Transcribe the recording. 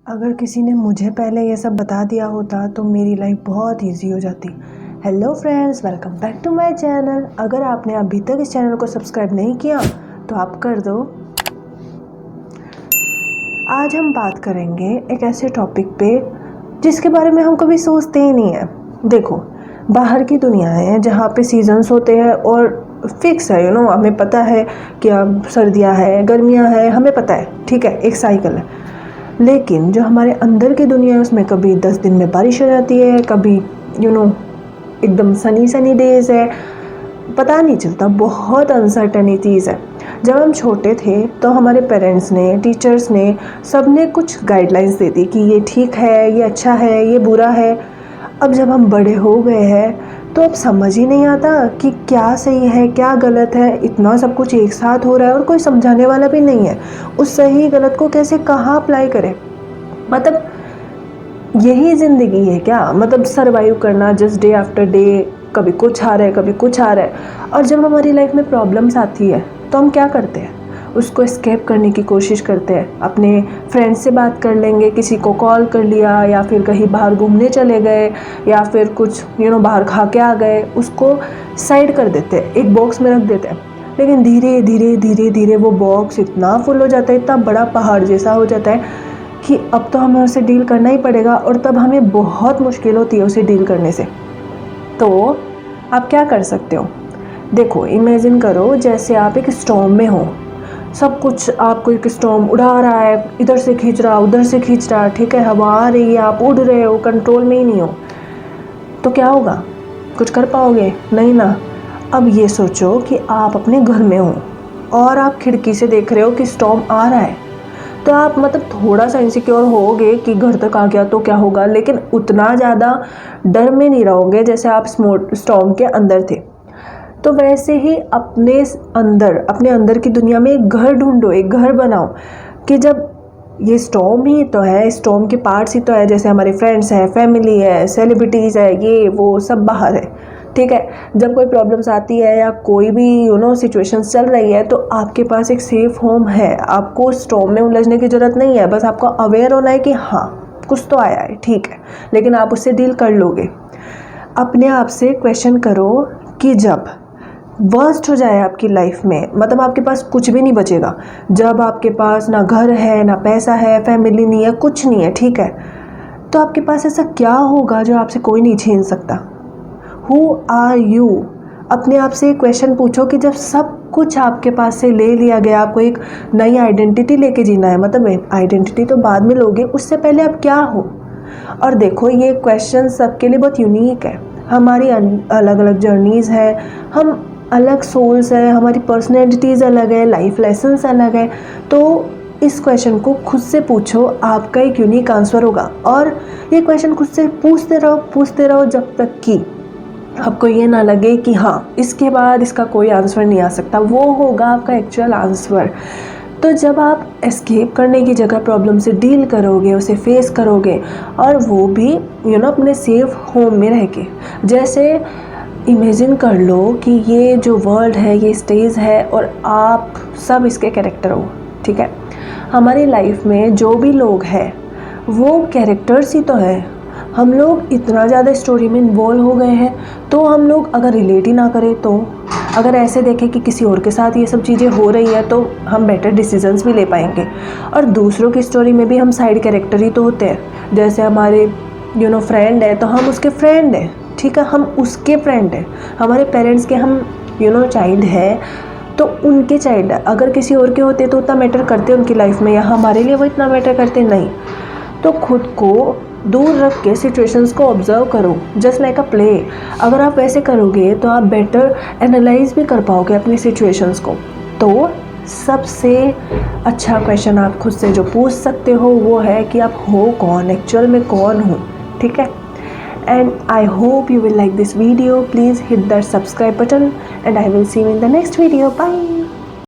अगर किसी ने मुझे पहले ये सब बता दिया होता तो मेरी लाइफ बहुत इजी हो जाती। Hello friends, welcome back to my channel. अगर आपने अभी तक इस चैनल को सब्सक्राइब नहीं किया तो आप कर दो। आज हम बात करेंगे एक ऐसे टॉपिक पे जिसके बारे में हम कभी सोचते ही नहीं है। देखो, बाहर की दुनिया है जहाँ पे सीजन्स होते हैं और फिक्स है, हमें पता है कि अब सर्दियाँ है, गर्मियाँ है, हमें पता है, ठीक है, एक साइकिल है। लेकिन जो हमारे अंदर की दुनिया है उसमें कभी 10 दिन में बारिश हो जाती है, कभी एकदम सनी सनी डेज है, पता नहीं चलता, बहुत अनसर्टेनिटीज़ है। जब हम छोटे थे तो हमारे पेरेंट्स ने, टीचर्स ने, सब ने कुछ गाइडलाइंस दे दी कि ये ठीक है, ये अच्छा है, ये बुरा है। अब जब हम बड़े हो गए हैं तो अब समझ ही नहीं आता कि क्या सही है क्या गलत है। इतना सब कुछ एक साथ हो रहा है और कोई समझाने वाला भी नहीं है उस सही गलत को कैसे कहाँ अप्लाई करें। मतलब यही ज़िंदगी है क्या? मतलब सरवाइव करना जस्ट डे आफ्टर डे, कभी कुछ आ रहा है कभी कुछ आ रहा है। और जब हमारी लाइफ में प्रॉब्लम्स आती है तो हम क्या करते हैं? उसको एस्केप करने की कोशिश करते हैं। अपने फ्रेंड्स से बात कर लेंगे, किसी को कॉल कर लिया, या फिर कहीं बाहर घूमने चले गए, या फिर कुछ बाहर खा के आ गए। उसको साइड कर देते हैं, एक बॉक्स में रख देते हैं। लेकिन धीरे धीरे धीरे धीरे वो बॉक्स इतना फुल हो जाता है, इतना बड़ा पहाड़ जैसा हो जाता है कि अब तो हमें उसे डील करना ही पड़ेगा, और तब हमें बहुत मुश्किल होती है उसे डील करने से। तो आप क्या कर सकते हो? देखो, इमेजिन करो जैसे आप एक स्टॉर्म में हो। सब कुछ आपको एक स्टॉर्म उड़ा रहा है, इधर से खींच रहा उधर से खींच रहा, ठीक है, हवा आ रही है, आप उड़ रहे हो, कंट्रोल में ही नहीं हो। तो क्या होगा? कुछ कर पाओगे? नहीं ना। अब ये सोचो कि आप अपने घर में हो और आप खिड़की से देख रहे हो कि स्टॉर्म आ रहा है। तो आप थोड़ा सा इनसिक्योर होगे कि घर तक आ गया तो क्या होगा, लेकिन उतना ज़्यादा डर में नहीं रहोगे जैसे आप स्टॉर्म के अंदर थे। तो वैसे ही अपने अंदर की दुनिया में एक घर ढूंढो, एक घर बनाओ कि जब ये स्टॉर्म ही तो है, स्टॉर्म के पार्ट्स ही तो है, जैसे हमारे फ्रेंड्स हैं, फैमिली है, सेलिब्रिटीज़ है, ये वो सब बाहर है, ठीक है। जब कोई प्रॉब्लम्स आती है या कोई भी सिचुएशंस चल रही है तो आपके पास एक सेफ होम है। आपको स्टॉर्म में उलझने की ज़रूरत नहीं है, बस आपको अवेयर होना है कि हाँ कुछ तो आया है, ठीक है, लेकिन आप उससे डील कर लोगे। अपने आप से क्वेश्चन करो कि जब वर्स्ट हो जाए आपकी लाइफ में, आपके पास कुछ भी नहीं बचेगा, जब आपके पास ना घर है, ना पैसा है, फैमिली नहीं है, कुछ नहीं है, ठीक है, तो आपके पास ऐसा क्या होगा जो आपसे कोई नहीं छीन सकता? Who are you? अपने आप से एक क्वेश्चन पूछो कि जब सब कुछ आपके पास से ले लिया गया, आपको एक नई आइडेंटिटी लेके जीना है, आइडेंटिटी तो बाद में लोगे, उससे पहले आप क्या हो? और देखो, ये क्वेश्चन सबके लिए बहुत यूनिक है। हमारी अलग अलग जर्नीज़ है, हम अलग सोल्स है, हमारी पर्सनैलिटीज़ अलग है, लाइफ लेसन्स अलग है। तो इस क्वेश्चन को खुद से पूछो, आपका एक यूनिक आंसर होगा। और ये क्वेश्चन खुद से पूछते रहो जब तक कि आपको ये ना लगे कि हाँ इसके बाद इसका कोई आंसर नहीं आ सकता, वो होगा आपका एक्चुअल आंसर। तो जब आप एस्केप करने की जगह प्रॉब्लम से डील करोगे, उसे फेस करोगे, और वो भी अपने सेफ होम में रह के, जैसे इमेजिन कर लो कि ये जो वर्ल्ड है ये स्टेज है और आप सब इसके कैरेक्टर हो, ठीक है। हमारी लाइफ में जो भी लोग हैं वो कैरेक्टर्स ही तो है। हम लोग इतना ज़्यादा स्टोरी में इन्वॉल्व हो गए हैं, तो हम लोग अगर रिलेट ही ना करें, तो अगर ऐसे देखें कि किसी और के साथ ये सब चीज़ें हो रही है, तो हम बेटर डिसीजंस भी ले पाएंगे। और दूसरों की स्टोरी में भी हम साइड कैरेक्टर ही तो होते हैं। जैसे हमारे फ्रेंड है तो हम उसके फ्रेंड हैं, ठीक है, हम उसके फ्रेंड हैं। हमारे पेरेंट्स के हम चाइल्ड है तो उनके चाइल्ड है। अगर किसी और के होते तो उतना मैटर करते उनकी लाइफ में, या हमारे लिए वो इतना मैटर करते नहीं। तो खुद को दूर रख के सिचुएशंस को ऑब्जर्व करो, जस्ट लाइक अ प्ले। अगर आप वैसे करोगे तो आप बेटर एनालाइज भी कर पाओगे अपनी सिचुएशंस को। तो सबसे अच्छा क्वेश्चन आप खुद से जो पूछ सकते हो वो है कि आप हो कौन, एक्चुअल में कौन हो, ठीक है। And I hope you will like this video. Please hit that subscribe button and I will see you in the next video. Bye.